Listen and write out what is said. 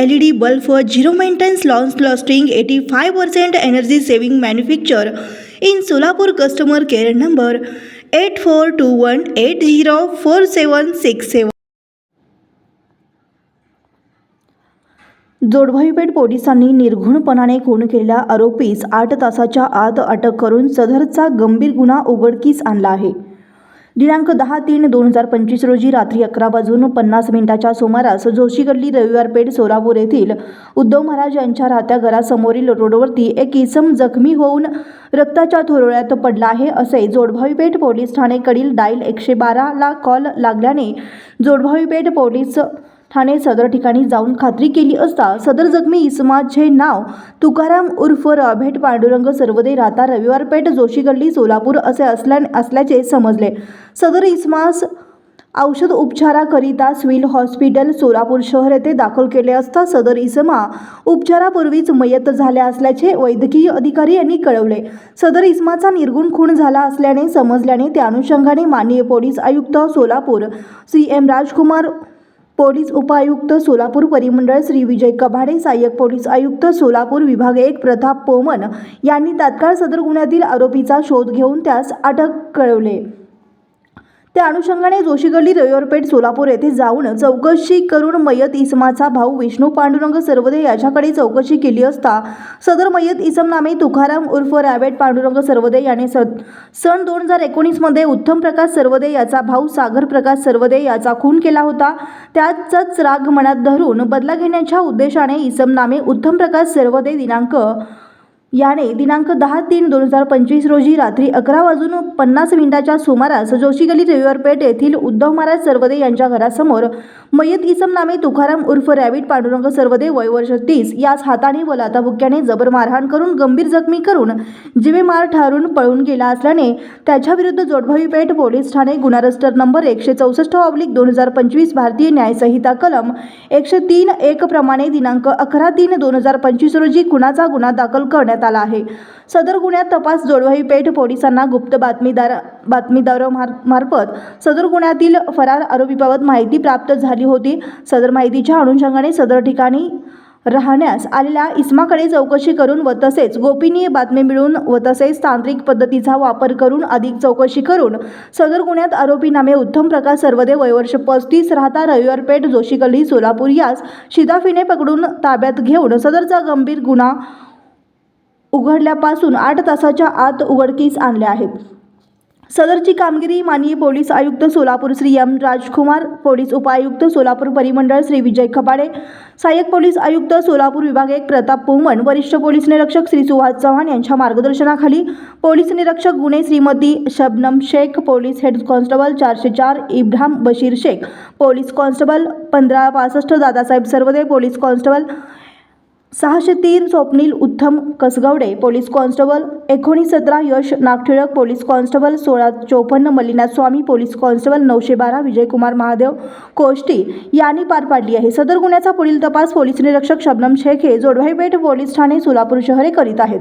LED bulb for zero maintenance long lasting 85% energy saving manufacture in Solapur. Customer care number 8421804767. जोडभाईपेठ पोलिसांनी निर्घुणपणाने खून केलेल्या आरोपीस 8 तासाच्या आत अटक करून सदरचा गंभीर गुन्हा उघडकीस आणला आहे. दिनांक 10/3/2025 रोजी रात्री 11:50 सुमारास जोशी गल्ली रविवार पेठ सोलापूर येथील उद्धव महाराज यांच्या राहत्या घरासमोरील रोडवरती एक इसम जखमी होऊन रक्ताच्या थोरोळ्यात पडला आहे असे जोडभाईपेठ पोलीस ठाणेकडील डायल 112 ला कॉल लागल्याने जोडभाईपेठ पोलीस ठाणे सदर ठिकाणी जाऊन खात्री केली असता सदर जखमी इसमाचे नाव तुकाराम उर्फ राभेट पांडुरंग सर्वदे राहता रविवार पेठ जोशी गल्ली सोलापूर असे असल्याचे समजले. सदर इसमास औषध उपचाराकरिता सिव्हिल हॉस्पिटल सोलापूर शहर येथे दाखल केले असता सदर इसमा उपचारापूर्वीच मयत झाल्या असल्याचे वैद्यकीय अधिकारी यांनी कळवले. सदर इसमाचा निर्गुण खून झाला असल्याने समजल्याने त्या अनुषंगाने माननीय पोलीस आयुक्त सोलापूर श्री एम राजकुमार, पोलीस उपायुक्त सोलापूर परिमंडळ श्री विजय कभाडे, सहाय्यक पोलीस आयुक्त सोलापूर विभाग 1 प्रताप पोमन यांनी तात्काळ सदर गुन्ह्यातील आरोपीचा शोध घेऊन त्यास अटक कळवले. त्या अनुषंगाने जोशी गल्ली रविवार पेठ सोलापूर येथे जाऊन चौकशी करून मयत इसमाचा भाऊ विष्णू पांडुरंग सर्वदे याच्याकडे चौकशी केली असता सदर मयत इसम नामे तुकाराम उर्फ रावेट पांडुरंग सर्वदे याने सन 2019 मध्ये उत्तम प्रकाश सर्वदे याचा भाऊ सागर प्रकाश सर्वदे याचा खून केला होता. त्याचाच राग मनात धरून बदला घेण्याच्या उद्देशाने इसम नामे उत्तम प्रकाश सर्वदे दिनांक 10/3/2025 रोजी रात्री 11:50 सुमारास जोशी गल्ली रविवार पेठ येथील उद्धव महाराज सर्वदे यांच्या घरासमोर मयत इसम नामे तुकाराम उर्फ रॅबिट पांडुरंग सर्वदे वय वर्ष 30 यास हाताने व लाथाबुक्क्याने जबर मारहाण करून गंभीर जखमी करून जीवे मार ठारून पळून गेला असल्याने त्याच्या विरुद्ध जोडभाईपेठ पोलीस ठाणे गुन्हा रजिस्टर नंबर 164/2025 भारतीय न्याय संहिता कलम 103(1) प्रमाणे दिनांक 11/3/2025 रोजी खुनाचा गुन्हा दाखल करण्यात आला आहे. सदर गुन्ह्यात तपास जोडभाईपेठ पोलिसांना गुप्त बातमीदारामार्फत सदर गुन्ह्यातील फरार आरोपीबाबत माहिती प्राप्त झाली होती. सदर माहितीच्या अनुषंगाने सदर ठिकाणी राहण्यास आलेल्या इसमाकडे चौकशी करून व तसेच गोपनीय बातमी मिळून व तसेच तांत्रिक पद्धतीचा वापर करून अधिक चौकशी करून सदर गुन्ह्यात आरोपी नामे उत्तम प्रकाश सर्वदे वय वर्ष 35 राहता रविवार पेठ जोशी गल्ली सोलापूर यास शिदाफीने पकडून ताब्यात घेऊन सदरचा गंभीर गुन्हा उघडल्यापासून 8 तासाच्या आत उघडकीस आणले आहेत. सदरची कामगिरी माननीय पोलीस आयुक्त सोलापूर श्री एम राजकुमार, पोलीस उपायुक्त सोलापूर परिमंडळ श्री विजय कभाडे, सहाय्यक पोलीस आयुक्त सोलापूर विभाग 1 प्रताप पोमन, वरिष्ठ पोलीस निरीक्षक श्री सुहास चव्हाण यांच्या मार्गदर्शनाखाली पोलीस निरीक्षक गुन्हे Shrimati Shabnam Shaikh, police head constable 404 Ibrahim Bashir Shaikh, police constable 1565 Dadasaheb Sarvade, police constable 603 Swapnil Uttam Kasagawade, police constable 1917 Yash Nagthilak, police constable 1654 Mallinath Swami, police constable 912 Vijaykumar Mahadev Koshti यांनी पार पाडली आहे. सदर गुन्ह्याचा पुढील तपास पोलीस निरीक्षक शबनम शेख हे जोडभाईपेठ पोलीस ठाणे सोलापूर शहरे करीत आहेत.